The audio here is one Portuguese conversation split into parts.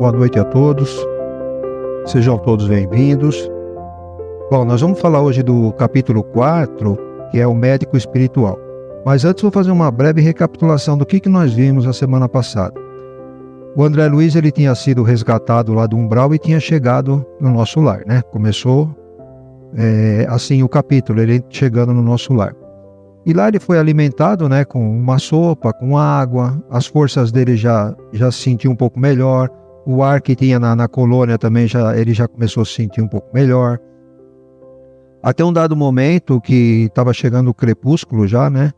Boa noite a todos, sejam todos bem-vindos. Bom, nós vamos falar hoje do capítulo 4, que é o médico espiritual. Mas antes vou fazer uma breve recapitulação do que nós vimos a semana passada. O André Luiz ele tinha sido resgatado lá do umbral e tinha chegado no nosso lar, né? Começou assim o capítulo, ele chegando no nosso lar. E lá ele foi alimentado, né, com uma sopa, com água, as forças dele já se sentiu um pouco melhor, o ar que tinha na colônia também ele já começou a se sentir um pouco melhor. Até um dado momento que estava chegando o crepúsculo já, né,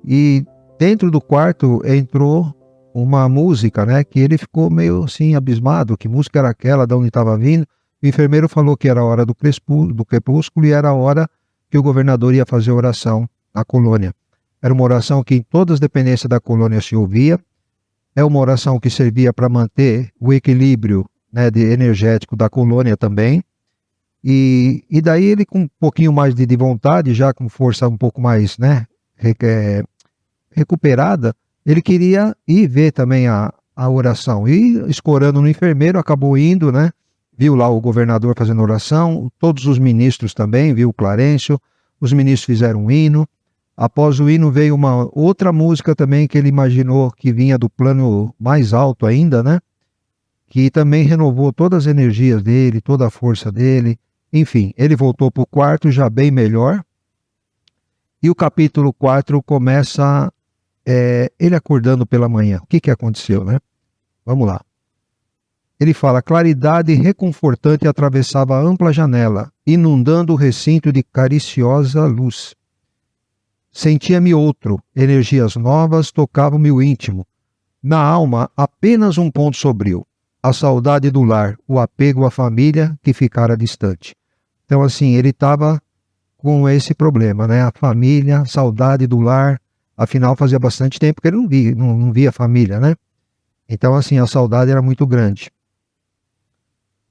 e dentro do quarto entrou uma música, né, que ele ficou meio assim abismado, que música era aquela, de onde estava vindo. O enfermeiro falou que era a hora do crepúsculo e era a hora que o governador ia fazer oração na colônia. Era uma oração que em todas as dependências da colônia se ouvia, é uma oração que servia para manter o equilíbrio, né, energético da colônia também, e daí ele com um pouquinho mais de vontade, já com força um pouco mais, né, recuperada, ele queria ir ver também a oração, e escorando no enfermeiro, acabou indo, né, viu lá o governador fazendo oração, todos os ministros também, viu o Clarencio, os ministros fizeram um hino. Após o hino veio uma outra música também que ele imaginou que vinha do plano mais alto ainda, né? Que também renovou todas as energias dele, toda a força dele. Enfim, ele voltou para o quarto já bem melhor. E o capítulo 4 começa ele acordando pela manhã. O que aconteceu, né? Vamos lá. Ele fala: claridade reconfortante atravessava a ampla janela, inundando o recinto de cariciosa luz. Sentia-me outro, energias novas tocavam-me o íntimo. Na alma, apenas um ponto sombrio, a saudade do lar, o apego à família que ficara distante. Então, assim, ele estava com esse problema, né? A família, a saudade do lar, afinal fazia bastante tempo que ele não via a família, né? Então, assim, a saudade era muito grande.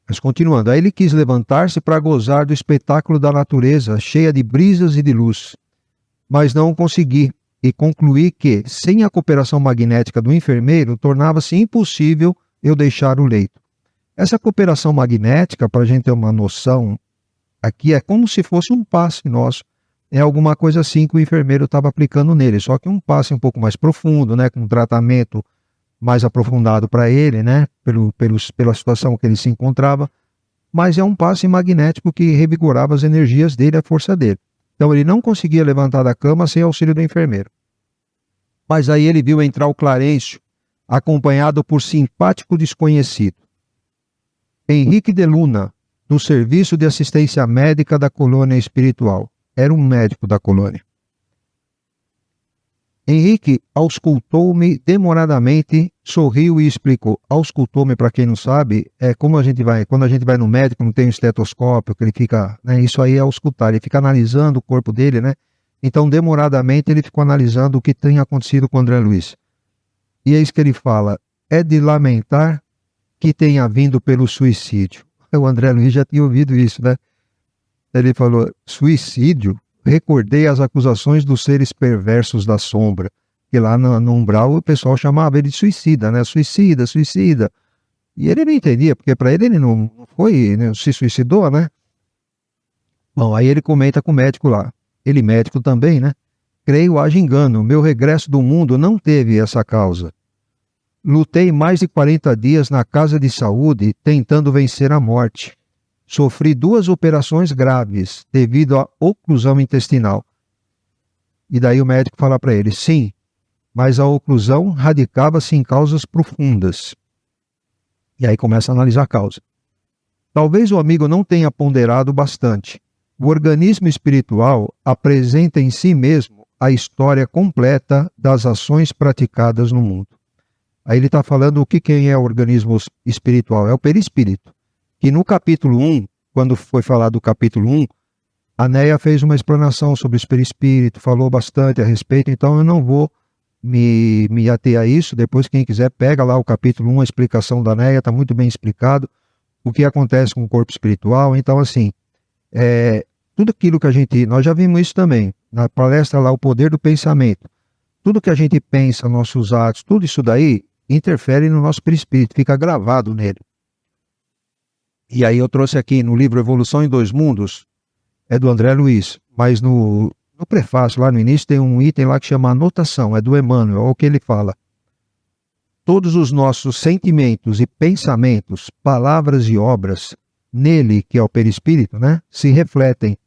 Mas continuando, aí ele quis levantar-se para gozar do espetáculo da natureza, cheia de brisas e de luz. Mas não consegui, e concluí que, sem a cooperação magnética do enfermeiro, tornava-se impossível eu deixar o leito. Essa cooperação magnética, para a gente ter uma noção, aqui é como se fosse um passe nosso. É alguma coisa assim que o enfermeiro estava aplicando nele, só que um passe um pouco mais profundo, né, com um tratamento mais aprofundado para ele, né, pela situação que ele se encontrava, mas é um passe magnético que revigorava as energias dele, a força dele. Então ele não conseguia levantar da cama sem auxílio do enfermeiro. Mas aí ele viu entrar o Clarencio, acompanhado por simpático desconhecido. Henrique de Luna, do Serviço de Assistência Médica da Colônia Espiritual. Era um médico da colônia. Henrique auscultou-me demoradamente, sorriu e explicou. Auscultou-me, para quem não sabe, é como quando a gente vai no médico, não tem um estetoscópio, que ele fica, né, isso aí é auscultar, ele fica analisando o corpo dele, né? Então, demoradamente, ele ficou analisando o que tem acontecido com o André Luiz. E é isso que ele fala: é de lamentar que tenha vindo pelo suicídio. O André Luiz já tinha ouvido isso, né? Ele falou: suicídio? Recordei as acusações dos seres perversos da sombra, que lá no umbral o pessoal chamava ele de suicida, né? Suicida, suicida. E ele não entendia, porque para ele não foi, né, se suicidou, né? Bom, aí ele comenta com o médico lá. Ele médico também, né? Creio, haja engano, meu regresso do mundo não teve essa causa. Lutei mais de 40 dias na casa de saúde tentando vencer a morte. Sofri 2 operações graves devido à oclusão intestinal. E daí o médico fala para ele: sim, mas a oclusão radicava-se em causas profundas. E aí começa a analisar a causa. Talvez o amigo não tenha ponderado bastante. O organismo espiritual apresenta em si mesmo a história completa das ações praticadas no mundo. Aí ele está falando quem é o organismo espiritual, é o perispírito. Que no capítulo 1, quando foi falar do capítulo 1, a Neia fez uma explanação sobre o perispírito, falou bastante a respeito, então eu não vou me ater a isso. Depois, quem quiser, pega lá o capítulo 1, a explicação da Neia, está muito bem explicado o que acontece com o corpo espiritual. Então, assim, tudo aquilo que nós já vimos isso também, na palestra lá, o poder do pensamento. Tudo que a gente pensa, nossos atos, tudo isso daí interfere no nosso perispírito, fica gravado nele. E aí eu trouxe aqui no livro Evolução em Dois Mundos, é do André Luiz, mas no prefácio, lá no início, tem um item lá que chama anotação, é do Emmanuel, é o que ele fala. Todos os nossos sentimentos e pensamentos, palavras e obras, nele, que é o perispírito, né, se refletem,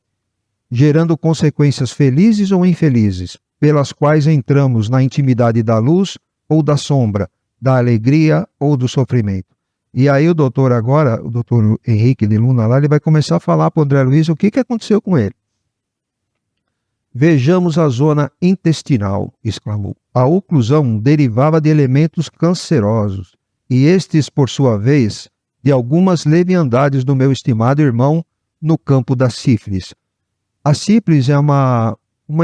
gerando consequências felizes ou infelizes, pelas quais entramos na intimidade da luz ou da sombra, da alegria ou do sofrimento. E aí o doutor agora, o doutor Henrique de Luna lá, ele vai começar a falar para o André Luiz o que aconteceu com ele. Vejamos a zona intestinal, exclamou. A oclusão derivava de elementos cancerosos, e estes, por sua vez, de algumas leviandades do meu estimado irmão no campo da sífilis. A sífilis é uma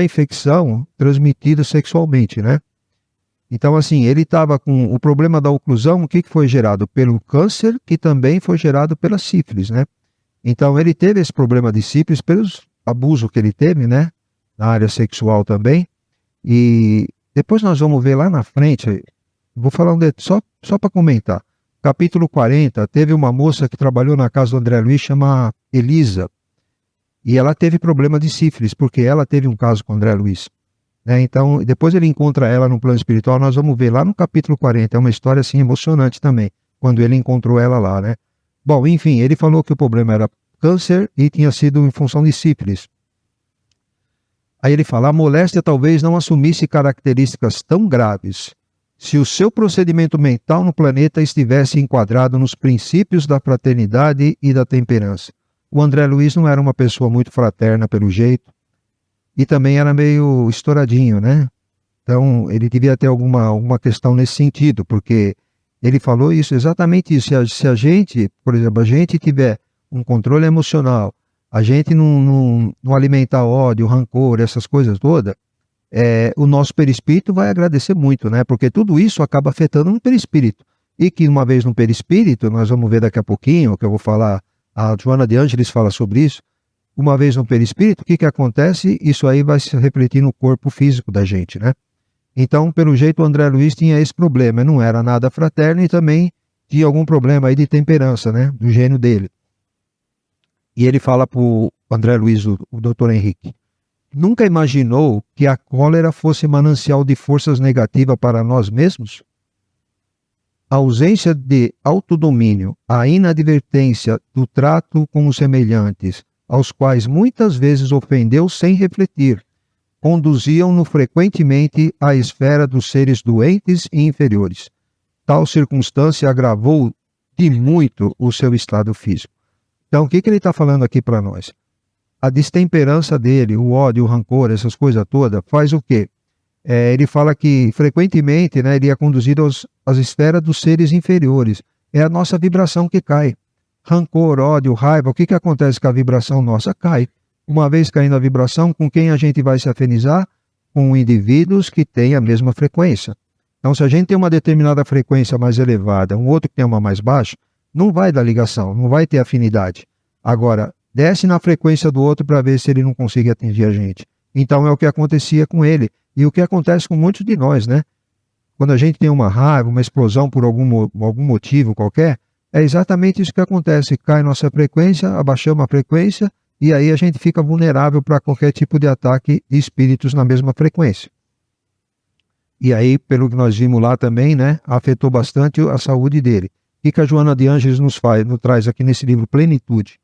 infecção transmitida sexualmente, né? Então, assim, ele estava com o problema da oclusão, o que foi gerado? Pelo câncer, que também foi gerado pela sífilis, né? Então, ele teve esse problema de sífilis pelos abusos que ele teve, né? Na área sexual também. E depois nós vamos ver lá na frente, vou falar só para comentar. Capítulo 40, teve uma moça que trabalhou na casa do André Luiz, chama Elisa. E ela teve problema de sífilis, porque ela teve um caso com o André Luiz. Então, depois ele encontra ela no plano espiritual, nós vamos ver lá no capítulo 40, é uma história assim emocionante também, quando ele encontrou ela lá, né? Bom, enfim, ele falou que o problema era câncer e tinha sido em função de sífilis. Aí ele fala, a moléstia talvez não assumisse características tão graves se o seu procedimento mental no planeta estivesse enquadrado nos princípios da fraternidade e da temperança. O André Luiz não era uma pessoa muito fraterna pelo jeito, e também era meio estouradinho, né? Então, ele devia ter alguma questão nesse sentido, porque ele falou isso, exatamente isso. Se a gente, por exemplo, a gente tiver um controle emocional, a gente não alimentar ódio, rancor, essas coisas todas, o nosso perispírito vai agradecer muito, né? Porque tudo isso acaba afetando no perispírito. E que uma vez no perispírito, nós vamos ver daqui a pouquinho, que eu vou falar, a Joana de Ângeles fala sobre isso, uma vez no perispírito, o que acontece? Isso aí vai se refletir no corpo físico da gente, né? Então, pelo jeito, o André Luiz tinha esse problema, não era nada fraterno e também tinha algum problema aí de temperança, né? Do gênio dele. E ele fala para o André Luiz, o doutor Henrique, nunca imaginou que a cólera fosse manancial de forças negativas para nós mesmos? A ausência de autodomínio, a inadvertência do trato com os semelhantes, aos quais muitas vezes ofendeu sem refletir, conduziam-no frequentemente à esfera dos seres doentes e inferiores. Tal circunstância agravou de muito o seu estado físico. Então, o que ele está falando aqui para nós? A destemperança dele, o ódio, o rancor, essas coisas todas, faz o quê? Ele fala que frequentemente, né, ele é conduzido às esferas dos seres inferiores. É a nossa vibração que cai. Rancor, ódio, raiva, o que acontece com a vibração nossa? Cai. Uma vez caindo a vibração, com quem a gente vai se afinizar? Com indivíduos que têm a mesma frequência. Então, se a gente tem uma determinada frequência mais elevada, um outro que tem uma mais baixa, não vai dar ligação, não vai ter afinidade. Agora, desce na frequência do outro para ver se ele não consegue atingir a gente. Então, é o que acontecia com ele. E o que acontece com muitos de nós, né? Quando a gente tem uma raiva, uma explosão por algum motivo qualquer, é exatamente isso que acontece. Cai nossa frequência, abaixamos a frequência e aí a gente fica vulnerável para qualquer tipo de ataque de espíritos na mesma frequência. E aí, pelo que nós vimos lá também, né, afetou bastante a saúde dele. O que a Joana de Ângeles nos traz aqui nesse livro Plenitude?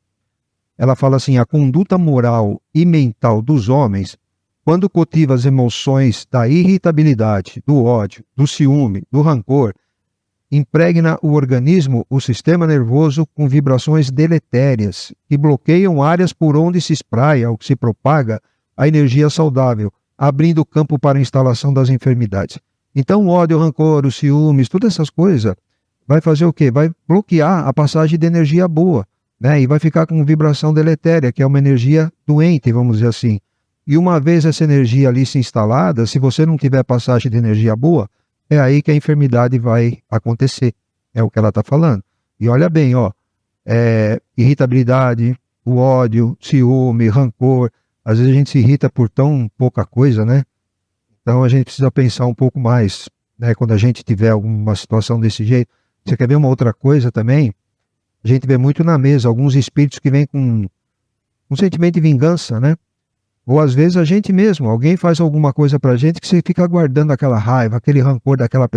Ela fala assim, a conduta moral e mental dos homens, quando cultiva as emoções da irritabilidade, do ódio, do ciúme, do rancor, impregna o organismo, o sistema nervoso, com vibrações deletérias, que bloqueiam áreas por onde se espraia ou se propaga a energia saudável, abrindo campo para a instalação das enfermidades. Então o ódio, o rancor, os ciúmes, todas essas coisas, vai fazer o quê? Vai bloquear a passagem de energia boa, né? E vai ficar com vibração deletéria, que é uma energia doente, vamos dizer assim. E uma vez essa energia ali se instalada, se você não tiver passagem de energia boa, é aí que a enfermidade vai acontecer. É o que ela está falando. E olha bem, ó, irritabilidade, o ódio, ciúme, rancor. Às vezes a gente se irrita por tão pouca coisa, né? Então a gente precisa pensar um pouco mais, né? Quando a gente tiver alguma situação desse jeito. Você quer ver uma outra coisa também? A gente vê muito na mesa alguns espíritos que vêm com um sentimento de vingança, né? Ou às vezes a gente mesmo, alguém faz alguma coisa pra gente que você fica guardando aquela raiva, aquele rancor daquela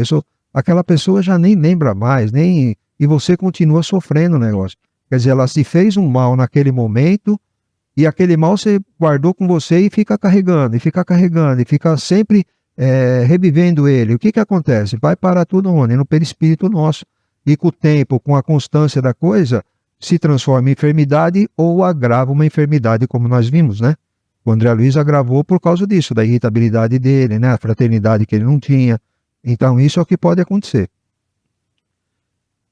pessoa já nem lembra mais, nem e você continua sofrendo o negócio. Quer dizer, ela se fez um mal naquele momento e aquele mal você guardou com você e fica carregando, e fica carregando, e fica sempre revivendo ele. O que que acontece? Vai parar tudo onde? No perispírito nosso. E com o tempo, com a constância da coisa, se transforma em enfermidade ou agrava uma enfermidade, como nós vimos, né? O André Luiz agravou por causa disso, da irritabilidade dele, né? A fraternidade que ele não tinha. Então isso é o que pode acontecer.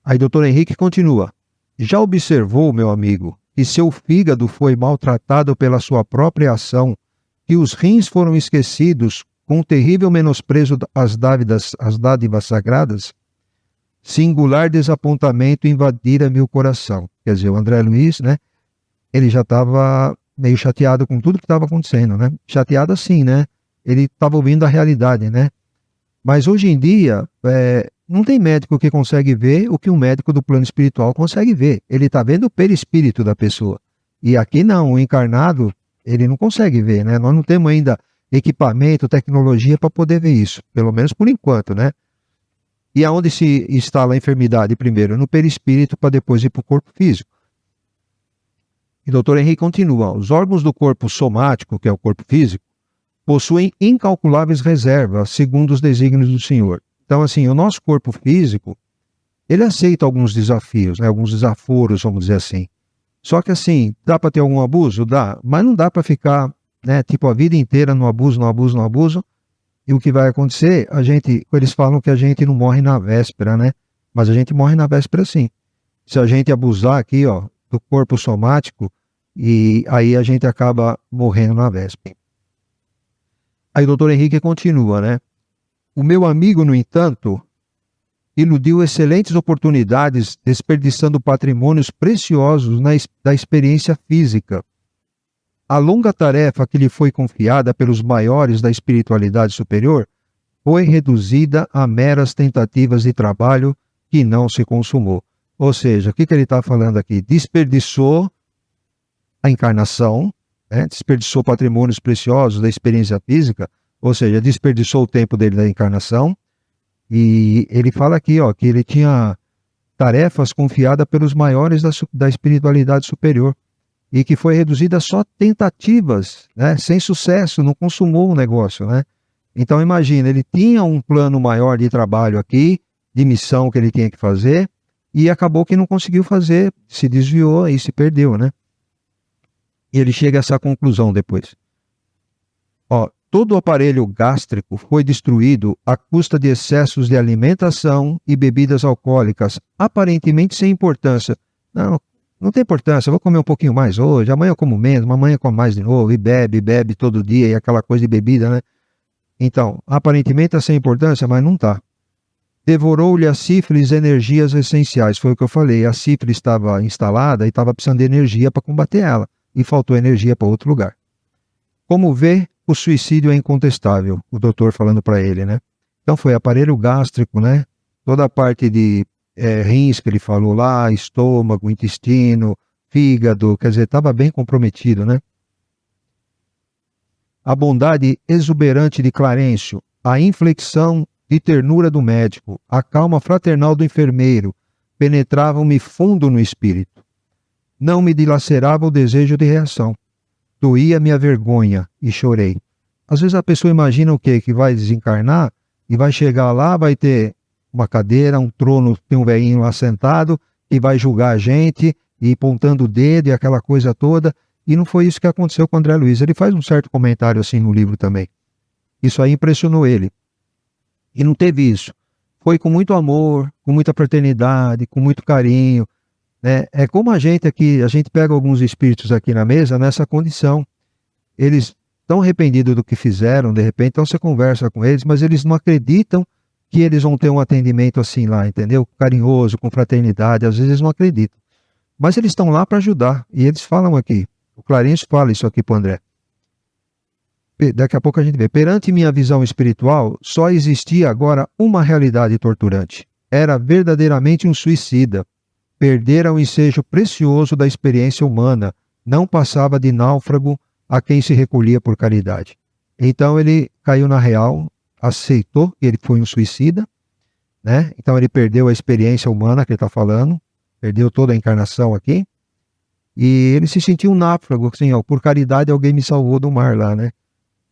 Aí doutor Henrique continua. Já observou, meu amigo, que seu fígado foi maltratado pela sua própria ação, que os rins foram esquecidos com um terrível menosprezo às dádivas sagradas? Singular desapontamento invadira meu coração. Quer dizer, o André Luiz, né? Ele já estava meio chateado com tudo que estava acontecendo, né? Chateado assim, né? Ele estava ouvindo a realidade, né? Mas hoje em dia, não tem médico que consegue ver o que um médico do plano espiritual consegue ver. Ele está vendo o perispírito da pessoa. E aqui não, o encarnado, ele não consegue ver, né? Nós não temos ainda equipamento, tecnologia para poder ver isso. Pelo menos por enquanto, né? E aonde se instala a enfermidade primeiro? No perispírito, para depois ir para o corpo físico. E o Dr. Henrique continua. Os órgãos do corpo somático, que é o corpo físico, possuem incalculáveis reservas, segundo os desígnios do Senhor. Então, assim, o nosso corpo físico, ele aceita alguns desafios, né, alguns desaforos, vamos dizer assim. Só que, assim, dá para ter algum abuso? Dá, mas não dá para ficar, né, tipo, a vida inteira no abuso, no abuso, no abuso. E o que vai acontecer, eles falam que a gente não morre na véspera, né? Mas a gente morre na véspera sim. Se a gente abusar aqui, ó, do corpo somático, e aí a gente acaba morrendo na véspera. Aí o doutor Henrique continua, né? O meu amigo, no entanto, iludiu excelentes oportunidades, desperdiçando patrimônios preciosos da experiência física. A longa tarefa que lhe foi confiada pelos maiores da espiritualidade superior foi reduzida a meras tentativas de trabalho que não se consumou. Ou seja, o que ele está falando aqui? Desperdiçou a encarnação, né? Desperdiçou patrimônios preciosos da experiência física, ou seja, desperdiçou o tempo dele da encarnação. E ele fala aqui, ó, que ele tinha tarefas confiadas pelos maiores da espiritualidade superior e que foi reduzida a só tentativas, né, sem sucesso, não consumou o negócio, né? Então imagina, ele tinha um plano maior de trabalho aqui, de missão que ele tinha que fazer, e acabou que não conseguiu fazer, se desviou e se perdeu, né? E ele chega a essa conclusão depois. Ó, todo o aparelho gástrico foi destruído à custa de excessos de alimentação e bebidas alcoólicas, aparentemente sem importância. Não tem importância, eu vou comer um pouquinho mais hoje, amanhã eu como menos, amanhã eu como mais de novo, e bebe todo dia, e aquela coisa de bebida, né? Então, aparentemente é sem importância, mas não está. Devorou-lhe a sífilis energias essenciais, foi o que eu falei, a sífilis estava instalada e estava precisando de energia para combater ela, e faltou energia para outro lugar. Como vê, o suicídio é incontestável, o doutor falando para ele, né? Então foi aparelho gástrico, né? Toda a parte de rins que ele falou lá, estômago, intestino, fígado, quer dizer, estava bem comprometido, né? A bondade exuberante de Clarencio, a inflexão de ternura do médico, a calma fraternal do enfermeiro, penetravam-me fundo no espírito. Não me dilacerava o desejo de reação. Doía-me a vergonha e chorei. Às vezes a pessoa imagina o quê? Que vai desencarnar e vai chegar lá, vai ter uma cadeira, um trono, tem um velhinho lá sentado e vai julgar a gente e apontando o dedo e aquela coisa toda. E não foi isso que aconteceu com o André Luiz. Ele faz um certo comentário assim no livro também. Isso aí impressionou ele. E não teve isso. Foi com muito amor, com muita fraternidade, com muito carinho, né? É como a gente aqui, a gente pega alguns espíritos aqui na mesa nessa condição. Eles estão arrependidos do que fizeram, de repente, então você conversa com eles, mas eles não acreditam que eles vão ter um atendimento assim lá, entendeu? Carinhoso, com fraternidade, às vezes eles não acreditam. Mas eles estão lá para ajudar, e eles falam aqui, o Clarencio fala isso aqui para o André. Daqui a pouco a gente vê. Perante minha visão espiritual, só existia agora uma realidade torturante. Era verdadeiramente um suicida. perdera o ensejo precioso da experiência humana, não passava de náufrago a quem se recolhia por caridade. Então ele caiu na real, aceitou que ele foi um suicida, né? Então ele perdeu a experiência humana que ele está falando, perdeu toda a encarnação aqui, e ele se sentiu um náufrago, assim, ó, por caridade alguém me salvou do mar lá, né?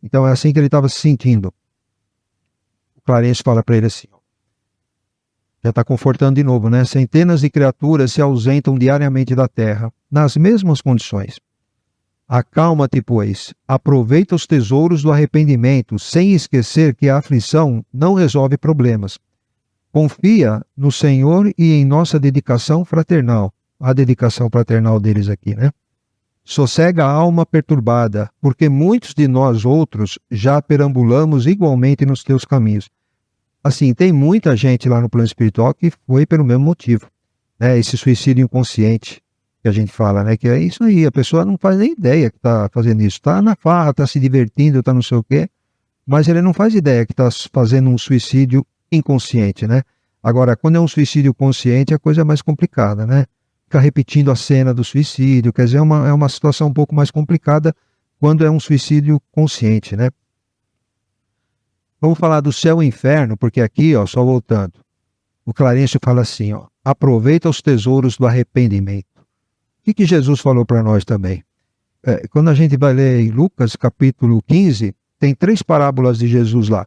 Então é assim que ele estava se sentindo. O Clarencio fala para ele assim, ó, já está confortando de novo, né? Centenas de criaturas se ausentam diariamente da Terra, nas mesmas condições. Acalma-te, pois, aproveita os tesouros do arrependimento, sem esquecer que a aflição não resolve problemas. Confia no Senhor e em nossa dedicação fraternal. A dedicação fraternal deles aqui, né? Sossega a alma perturbada, porque muitos de nós outros já perambulamos igualmente nos teus caminhos. Assim, tem muita gente lá no plano espiritual que foi pelo mesmo motivo, né? Esse suicídio inconsciente que a gente fala, né? Que é isso aí, a pessoa não faz nem ideia que está fazendo isso. Está na farra, está se divertindo, está não sei o quê, mas ele não faz ideia que está fazendo um suicídio inconsciente, né? Agora, quando é um suicídio consciente, a coisa é mais complicada, né? Ficar repetindo a cena do suicídio, quer dizer, é uma situação um pouco mais complicada quando é um suicídio consciente, né? Vamos falar do céu e inferno, porque aqui, ó, só voltando, o Clarencio fala assim, ó, aproveita os tesouros do arrependimento. O que Jesus falou para nós também? Quando a gente vai ler em Lucas, capítulo 15, tem 3 parábolas de Jesus lá.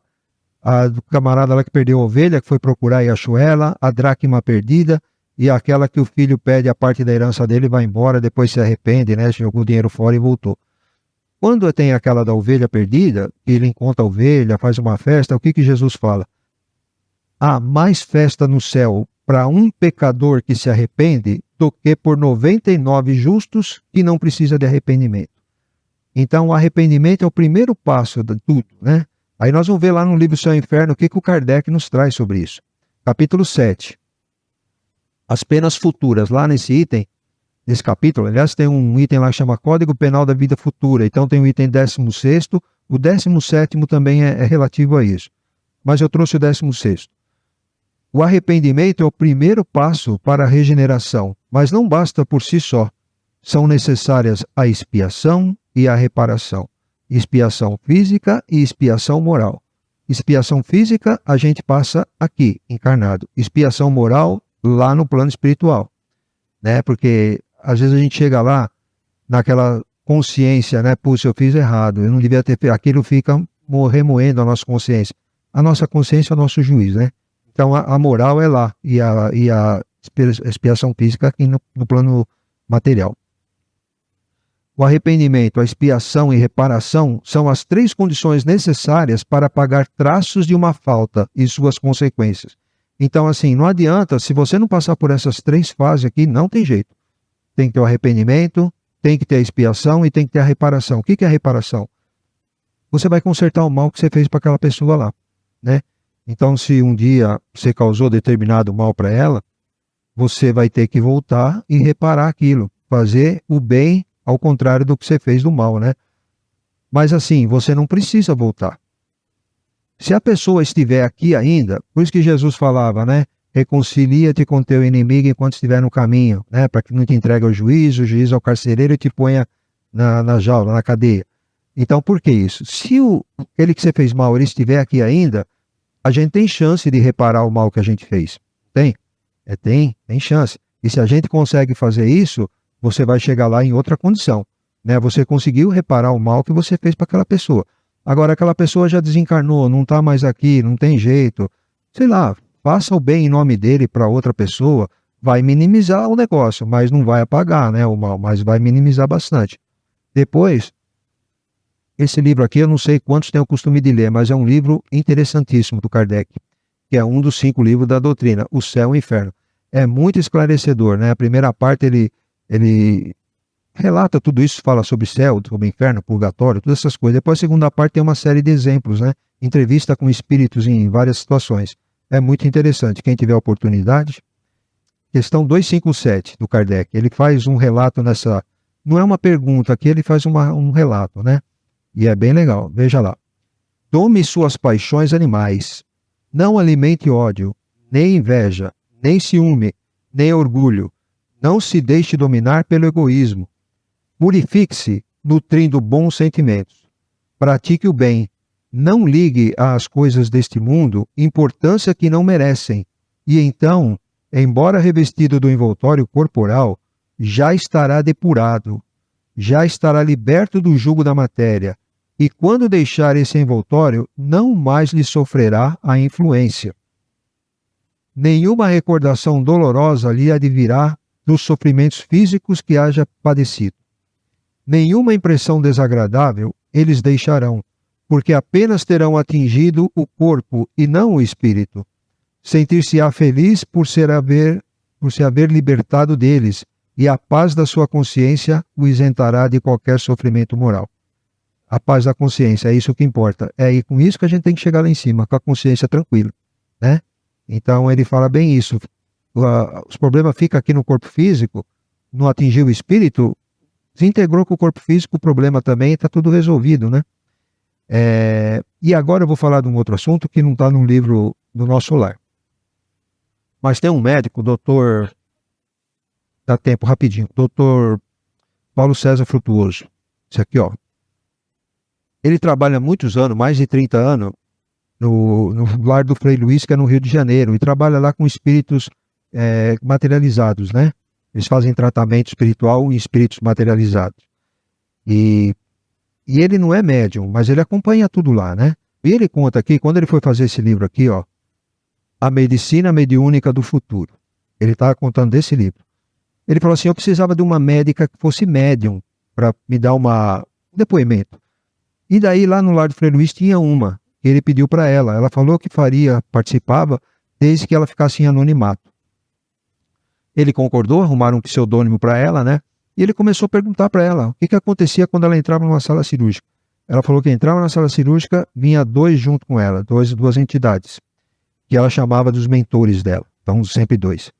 A do camarada lá que perdeu a ovelha, que foi procurar e achou ela, a dracma perdida, e aquela que o filho pede a parte da herança dele e vai embora, depois se arrepende, né? Jogou o dinheiro fora e voltou. Quando tem aquela da ovelha perdida, que ele encontra a ovelha, faz uma festa, o que Jesus fala? Há mais festa no céu para um pecador que se arrepende do que por 99 justos que não precisa de arrependimento. Então o arrependimento é o primeiro passo de tudo, né? Aí nós vamos ver lá no livro Céu e Inferno o que o Kardec nos traz sobre isso. Capítulo 7. As penas futuras, lá nesse item, nesse capítulo, aliás, tem um item lá que chama Código Penal da Vida Futura. Então tem o item 16º, o 17º também é relativo a isso. Mas eu trouxe o 16º. O arrependimento é o primeiro passo para a regeneração, mas não basta por si só. São necessárias a expiação e a reparação. Expiação física e expiação moral. Expiação física a gente passa aqui, encarnado. Expiação moral lá no plano espiritual, né? Porque às vezes a gente chega lá naquela consciência, né? Puxa, eu fiz errado, eu não devia ter feito. Aquilo fica remoendo a nossa consciência. A nossa consciência é o nosso juiz, né? Então a moral é lá e a expiação física aqui no plano material. O arrependimento, a expiação e reparação são as 3 condições necessárias para apagar traços de uma falta e suas consequências. Então, assim, não adianta, se você não passar por essas 3 fases aqui, não tem jeito. Tem que ter o arrependimento, tem que ter a expiação e tem que ter a reparação. O que é a reparação? Você vai consertar o mal que você fez para aquela pessoa lá, né? Então, se um dia você causou determinado mal para ela, você vai ter que voltar e reparar aquilo, fazer o bem ao contrário do que você fez do mal, né? Mas assim, você não precisa voltar. Se a pessoa estiver aqui ainda, por isso que Jesus falava, né? Reconcilia-te com teu inimigo enquanto estiver no caminho, né? Para que não te entregue ao juiz, o juiz ao carcereiro e te ponha na jaula, na cadeia. Então, por que isso? Se aquele que você fez mal, ele estiver aqui ainda, a gente tem chance de reparar o mal que a gente fez. Tem? Tem chance. E se a gente consegue fazer isso, você vai chegar lá em outra condição, né? Você conseguiu reparar o mal que você fez para aquela pessoa. Agora, aquela pessoa já desencarnou, não está mais aqui, não tem jeito. Sei lá, faça o bem em nome dele para outra pessoa, vai minimizar o negócio, mas não vai apagar, né, o mal, mas vai minimizar bastante. Depois, esse livro aqui, eu não sei quantos têm o costume de ler, mas é um livro interessantíssimo do Kardec, que é um dos 5 livros da doutrina, O Céu e o Inferno. É muito esclarecedor, né? A primeira parte ele relata tudo isso, fala sobre céu, sobre inferno, purgatório, todas essas coisas. Depois a segunda parte tem uma série de exemplos, né? Entrevista com espíritos em várias situações. É muito interessante. Quem tiver oportunidade. Questão 257 do Kardec. Ele faz um relato nessa... Não é uma pergunta, aqui ele faz um relato, né? E é bem legal. Veja lá. Tome suas paixões animais. Não alimente ódio, nem inveja, nem ciúme, nem orgulho. Não se deixe dominar pelo egoísmo. Purifique-se, nutrindo bons sentimentos. Pratique o bem. Não ligue às coisas deste mundo importância que não merecem. E então, embora revestido do envoltório corporal, já estará depurado, já estará liberto do jugo da matéria. E quando deixar esse envoltório, não mais lhe sofrerá a influência. Nenhuma recordação dolorosa lhe advirá dos sofrimentos físicos que haja padecido. Nenhuma impressão desagradável eles deixarão, porque apenas terão atingido o corpo e não o espírito. Sentir-se-á feliz por se haver libertado deles, e a paz da sua consciência o isentará de qualquer sofrimento moral. A paz da consciência, é isso que importa. É aí com isso que a gente tem que chegar lá em cima, com a consciência tranquila, né? Então ele fala bem isso. Os problemas ficam aqui no corpo físico, não atingiu o espírito, desintegrou com o corpo físico, o problema também está tudo resolvido, né? E agora eu vou falar de um outro assunto que não está no livro do Nosso Lar. Mas tem um médico, doutor, dá tempo rapidinho, doutor Paulo César Frutuoso. Esse aqui, ó. Ele trabalha há muitos anos, mais de 30 anos, no lar do Frei Luís, que é no Rio de Janeiro, e trabalha lá com espíritos materializados, né? Eles fazem tratamento espiritual em espíritos materializados. E ele não é médium, mas ele acompanha tudo lá, né? E ele conta aqui, quando ele foi fazer esse livro aqui, ó, A Medicina Mediúnica do Futuro. Ele estava contando desse livro. Ele falou assim, eu precisava de uma médica que fosse médium para me dar um depoimento. E daí lá no lar do Frei Luís tinha uma, que ele pediu para ela. Ela falou que participava, desde que ela ficasse em anonimato. Ele concordou, arrumaram um pseudônimo para ela, né? E ele começou a perguntar para ela o que acontecia quando ela entrava numa sala cirúrgica. Ela falou que entrava na sala cirúrgica, vinha dois junto com ela, duas entidades, que ela chamava dos mentores dela, então sempre dois.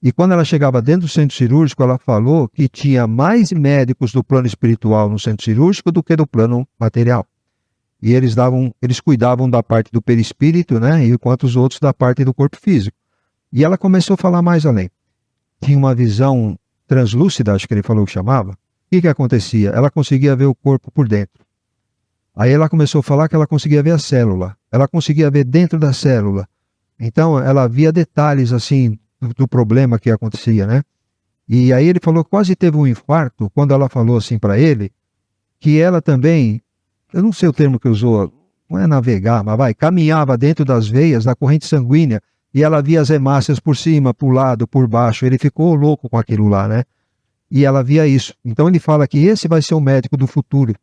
E quando ela chegava dentro do centro cirúrgico, ela falou que tinha mais médicos do plano espiritual no centro cirúrgico do que do plano material. E eles cuidavam da parte do perispírito, né? Enquanto os outros da parte do corpo físico. E ela começou a falar mais além. Tinha uma visão translúcida, acho que ele falou que chamava. O que acontecia? Ela conseguia ver o corpo por dentro. Aí ela começou a falar que ela conseguia ver a célula. Ela conseguia ver dentro da célula. Então ela via detalhes assim do problema que acontecia, né? E aí ele falou que quase teve um infarto quando ela falou assim para ele que ela também, eu não sei o termo que usou, não é navegar, mas caminhava dentro das veias da corrente sanguínea e ela via as hemácias por cima, por lado, por baixo. Ele ficou louco com aquilo lá, né? E ela via isso. Então ele fala que esse vai ser o médico do futuro,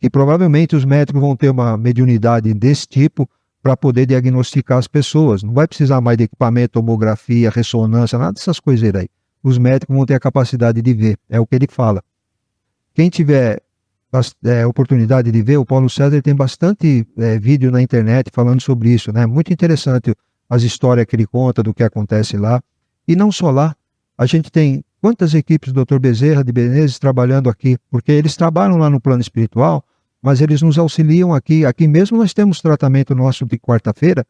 que provavelmente os médicos vão ter uma mediunidade desse tipo para poder diagnosticar as pessoas. Não vai precisar mais de equipamento, tomografia, ressonância, nada dessas coisas aí. Os médicos vão ter a capacidade de ver, é o que ele fala. Quem tiver oportunidade de ver, o Paulo César tem bastante vídeo na internet falando sobre isso, né? Muito interessante as histórias que ele conta do que acontece lá. E não só lá, a gente tem quantas equipes do Dr. Bezerra de Menezes trabalhando aqui, porque eles trabalham lá no plano espiritual, mas eles nos auxiliam aqui. Aqui mesmo nós temos tratamento nosso de quarta-feira,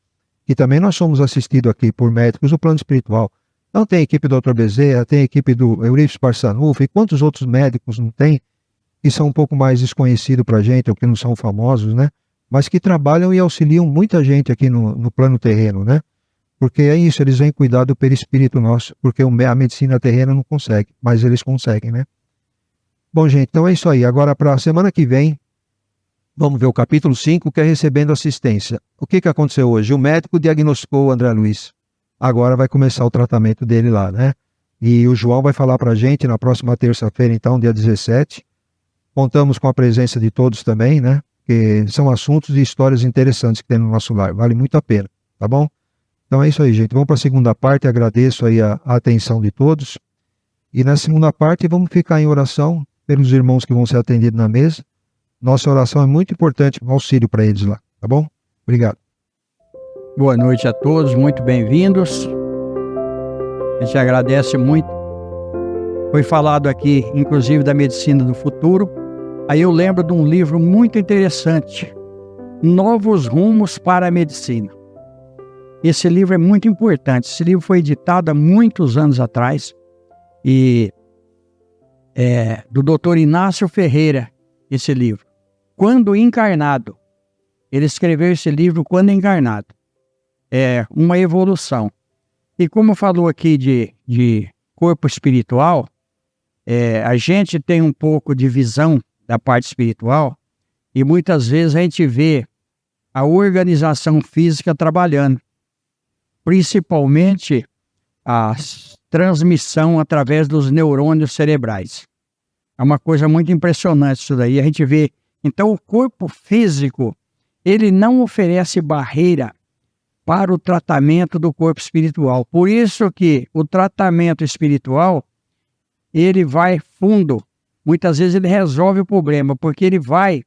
que também nós somos assistidos aqui por médicos do plano espiritual. Então tem a equipe do Dr. Bezerra, tem a equipe do Eurípides Barçanufo, e quantos outros médicos não tem, que são um pouco mais desconhecidos para a gente, ou que não são famosos, né? Mas que trabalham e auxiliam muita gente aqui no plano terreno, né? Porque é isso, eles vêm cuidar do perispírito nosso, porque a medicina terrena não consegue, mas eles conseguem, né? Bom, gente, então é isso aí. Agora, para a semana que vem, vamos ver o capítulo 5, que é recebendo assistência. O que aconteceu hoje? O médico diagnosticou o André Luiz. Agora vai começar o tratamento dele lá, né? E o João vai falar para a gente na próxima terça-feira, então, dia 17. Contamos com a presença de todos também, né? Que são assuntos e histórias interessantes que tem no nosso lar. Vale muito a pena, tá bom? Então é isso aí, gente. Vamos para a segunda parte. Agradeço aí a atenção de todos. E na segunda parte vamos ficar em oração pelos irmãos que vão ser atendidos na mesa. Nossa oração é muito importante, um auxílio para eles lá, tá bom? Obrigado. Boa noite a todos, muito bem-vindos. A gente agradece muito. Foi falado aqui, inclusive, da medicina do futuro. Aí eu lembro de um livro muito interessante, Novos Rumos para a Medicina. Esse livro é muito importante. Esse livro foi editado há muitos anos atrás e do Dr. Inácio Ferreira, esse livro. Quando Encarnado. Ele escreveu esse livro Quando Encarnado. É uma evolução. E como falou aqui de corpo espiritual, a gente tem um pouco de visão da parte espiritual e muitas vezes a gente vê a organização física trabalhando, principalmente a transmissão através dos neurônios cerebrais. É uma coisa muito impressionante isso daí. A gente vê, então, o corpo físico, ele não oferece barreira para o tratamento do corpo espiritual. Por isso que o tratamento espiritual, ele vai fundo. Muitas vezes ele resolve o problema, porque ele vai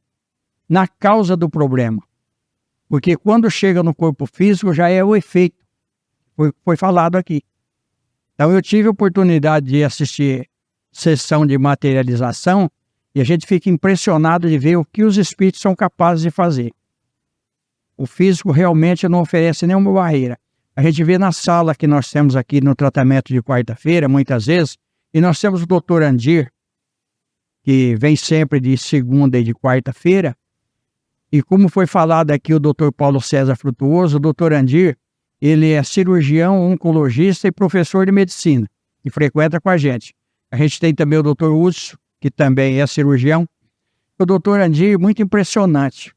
na causa do problema. Porque quando chega no corpo físico, já é o efeito. Foi falado aqui. Então eu tive a oportunidade de assistir sessão de materialização e a gente fica impressionado de ver o que os espíritos são capazes de fazer. O físico realmente não oferece nenhuma barreira. A gente vê na sala que nós temos aqui no tratamento de quarta-feira, muitas vezes, e nós temos o Dr. Andir, que vem sempre de segunda e de quarta-feira, e como foi falado aqui o Dr. Paulo César Frutuoso, o Dr. Andir, ele é cirurgião, oncologista e professor de medicina, e frequenta com a gente. A gente tem também o Dr. Úcio, que também é cirurgião. O Dr. Andir, muito impressionante,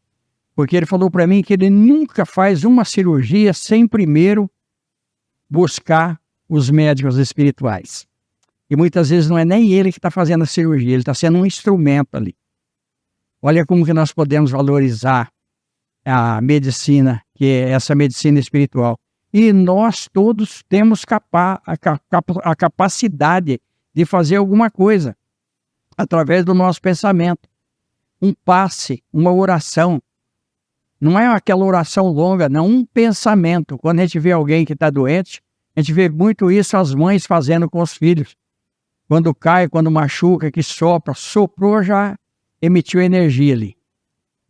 porque ele falou para mim que ele nunca faz uma cirurgia sem primeiro buscar os médicos espirituais. E muitas vezes não é nem ele que está fazendo a cirurgia, ele está sendo um instrumento ali. Olha como que nós podemos valorizar a medicina, que é essa medicina espiritual. E nós todos temos a capacidade de fazer alguma coisa através do nosso pensamento. Um passe, uma oração. Não é aquela oração longa, não, um pensamento. Quando a gente vê alguém que está doente, a gente vê muito isso as mães fazendo com os filhos. Quando cai, quando machuca, que sopra, soprou, já emitiu energia ali.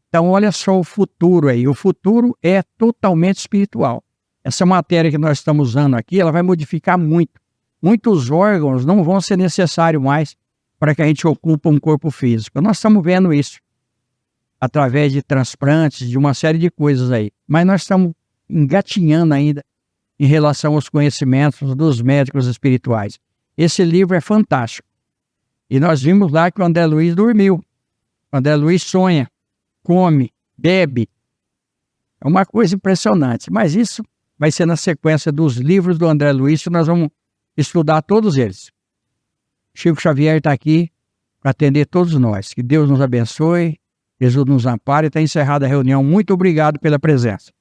Então olha só o futuro aí. O futuro é totalmente espiritual. Essa matéria que nós estamos usando aqui, ela vai modificar muito. Muitos órgãos não vão ser necessários mais para que a gente ocupe um corpo físico. Nós estamos vendo isso através de transplantes, de uma série de coisas aí. Mas nós estamos engatinhando ainda em relação aos conhecimentos dos médicos espirituais. Esse livro é fantástico. E nós vimos lá que o André Luiz dormiu. O André Luiz sonha, come, bebe. É uma coisa impressionante. Mas isso vai ser na sequência dos livros do André Luiz que nós vamos estudar todos eles. Chico Xavier está aqui para atender todos nós. Que Deus nos abençoe, Jesus nos ampare. Está encerrada a reunião. Muito obrigado pela presença.